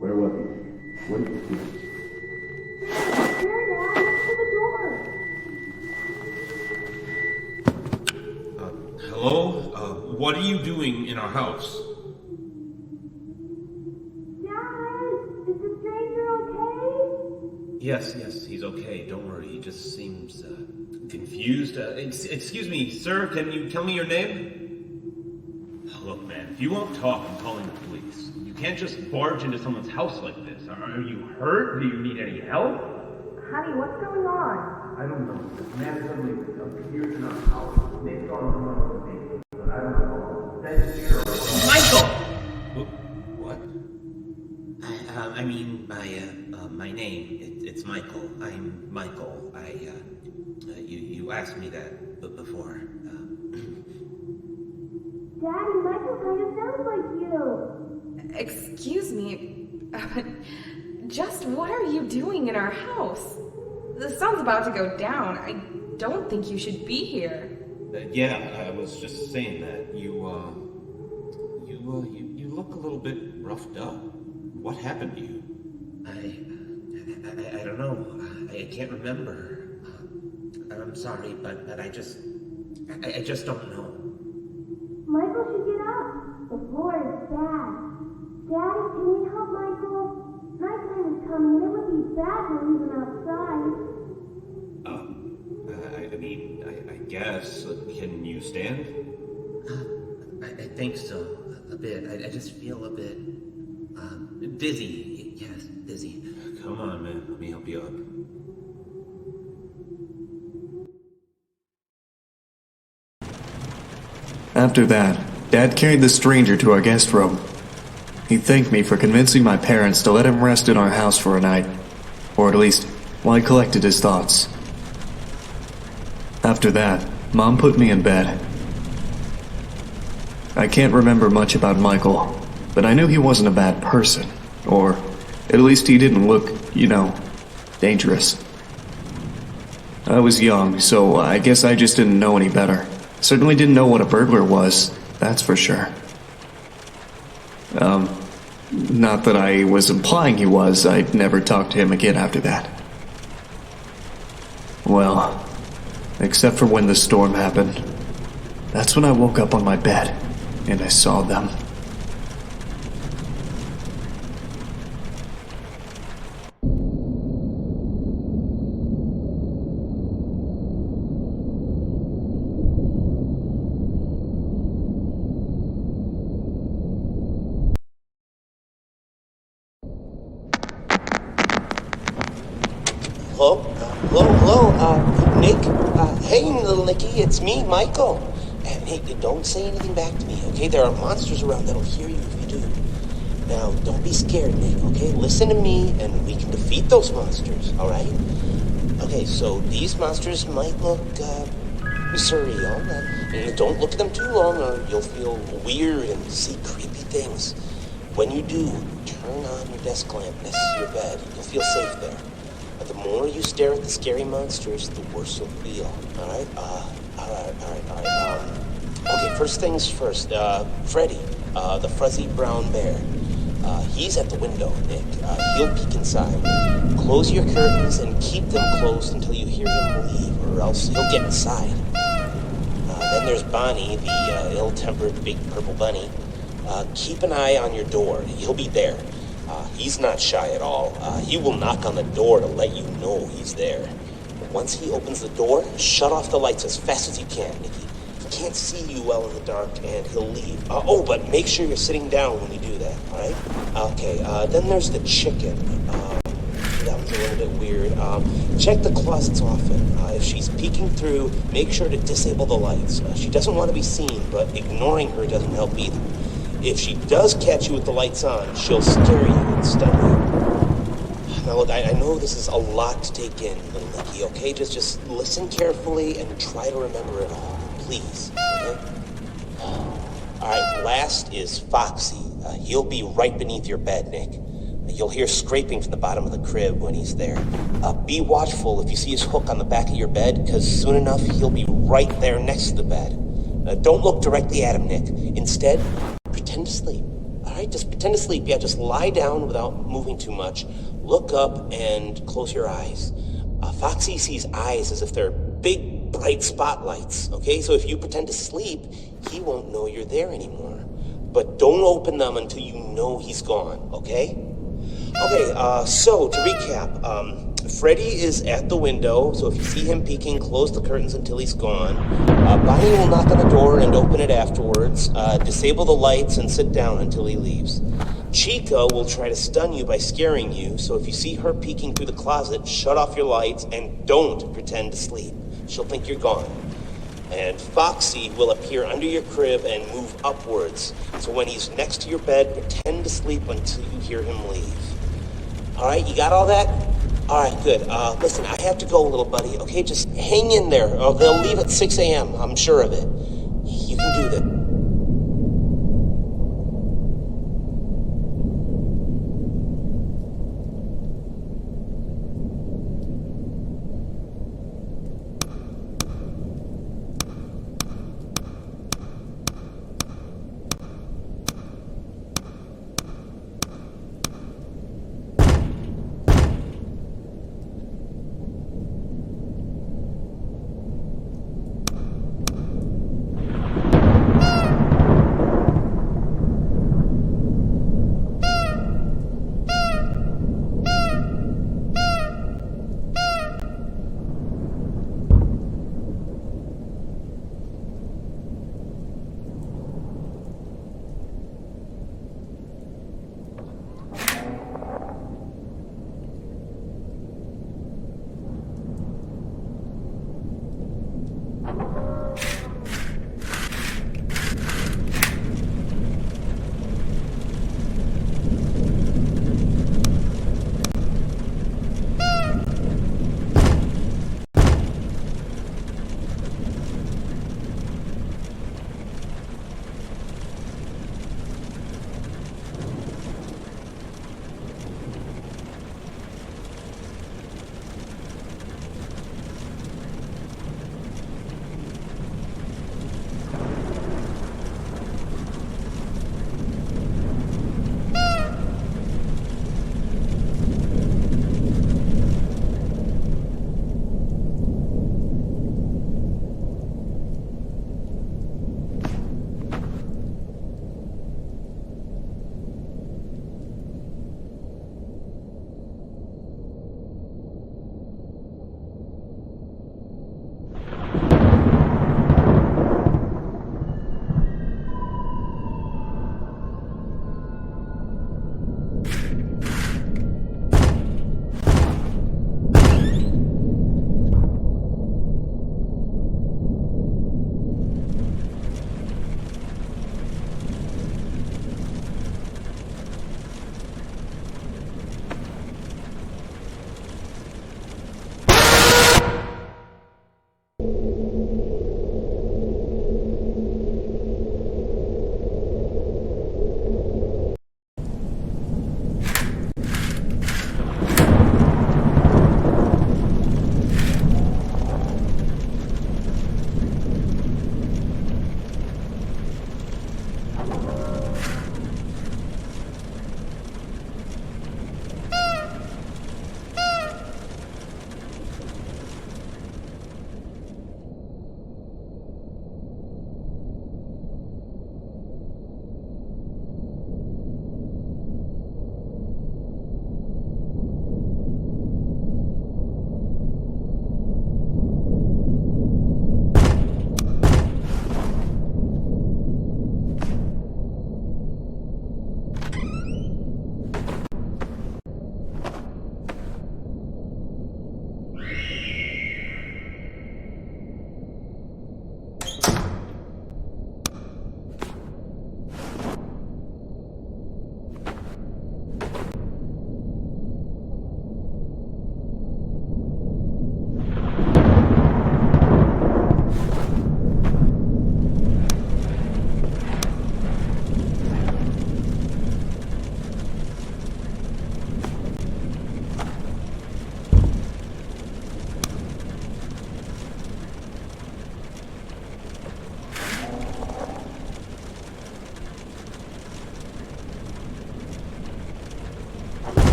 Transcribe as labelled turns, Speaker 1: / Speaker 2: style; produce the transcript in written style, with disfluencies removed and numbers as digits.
Speaker 1: Where was he? What did you see?
Speaker 2: There, Dad, next to the door.
Speaker 3: Hello? What are you doing in our house?
Speaker 2: Dad, is the stranger okay?
Speaker 3: Yes, he's okay. Don't worry. He just seems, confused. Excuse me, sir, can you tell me your name? Look, man, if you won't talk, I'm calling the police. You can't just barge into someone's house like this. Are you hurt? Do you need any help?
Speaker 2: Honey, what's going on?
Speaker 1: I don't know. This man suddenly appears in our house. They thought it was a thing, but I don't know. That's here.
Speaker 3: Michael! What?
Speaker 4: My name, it's Michael. I'm Michael. You asked me that before.
Speaker 2: Daddy, Michael kind of sounds like you.
Speaker 5: Excuse me, just what are you doing in our house? The sun's about to go down. I don't think you should be here.
Speaker 3: Yeah, I was just saying that. You look a little bit roughed up. What happened to you?
Speaker 4: I don't know. I can't remember. I'm sorry, but I just don't know.
Speaker 2: Michael should get up. The floor is bad. Daddy, can we help Michael? Nighttime is coming and it would be bad to leave him outside.
Speaker 3: I guess. Can you stand?
Speaker 4: I think so. A bit. I just feel a bit dizzy. Yes, dizzy.
Speaker 3: Come on, man. Let me help you up.
Speaker 6: After that, Dad carried the stranger to our guest room. He thanked me for convincing my parents to let him rest in our house for a night, or at least while he collected his thoughts. After that, Mom put me in bed. I can't remember much about Michael, but I knew he wasn't a bad person, or at least he didn't look, dangerous. I was young, so I guess I just didn't know any better. Certainly didn't know what a burglar was, that's for sure. Not that I was implying he was. I'd never talked to him again after that. Well, except for when the storm happened. That's when I woke up on my bed, and I saw them.
Speaker 7: Hello, Nick? Hey, little Nicky, it's me, Michael. And hey, don't say anything back to me, okay? There are monsters around that'll hear you if you do. Now, don't be scared, Nick, okay? Listen to me, and we can defeat those monsters, alright? Okay, so these monsters might look, surreal. Don't look at them too long, or you'll feel weird and see creepy things. When you do, turn on your desk lamp next to your bed. You'll feel safe there. But the more you stare at the scary monsters, the worse you'll feel. Alright? Alright. Okay, first things first. Freddy, the fuzzy brown bear. He's at the window, Nick. He'll peek inside. Close your curtains and keep them closed until you hear him leave, or else he'll get inside. Then there's Bonnie, the ill-tempered big purple bunny. Keep an eye on your door. He'll be there. He's not shy at all. He will knock on the door to let you know he's there. But once he opens the door, shut off the lights as fast as you can, Nicky. He can't see you well in the dark, and he'll leave. But make sure you're sitting down when you do that, alright? Okay, then there's the chicken. That was a little bit weird. Check the closets often. If she's peeking through, make sure to disable the lights. She doesn't want to be seen, but ignoring her doesn't help either. If she does catch you with the lights on, she'll scare you and stun you. Now look, I know this is a lot to take in, little Nicky, okay? Just listen carefully and try to remember it all, please, okay? Alright, last is Foxy. He'll be right beneath your bed, Nick. You'll hear scraping from the bottom of the crib when he's there. Be watchful if you see his hook on the back of your bed, because soon enough he'll be right there next to the bed. Don't look directly at him, Nick. Instead, pretend to sleep. Alright, just pretend to sleep. Yeah, just lie down without moving too much. Look up and close your eyes. Foxy sees eyes as if they're big, bright spotlights, okay? So if you pretend to sleep, he won't know you're there anymore. But don't open them until you know he's gone, okay? Okay, so to recap, Freddy is at the window, so if you see him peeking, close the curtains until he's gone. Bonnie will knock on the door and open it afterwards. Disable the lights and sit down until he leaves. Chica will try to stun you by scaring you, so if you see her peeking through the closet, shut off your lights and don't pretend to sleep. She'll think you're gone. And Foxy will appear under your crib and move upwards. So when he's next to your bed, pretend to sleep until you hear him leave. Alright, you got all that? Alright, good. Listen, I have to go, little buddy, okay? Just hang in there. They'll leave at 6 a.m., I'm sure of it. You can do that.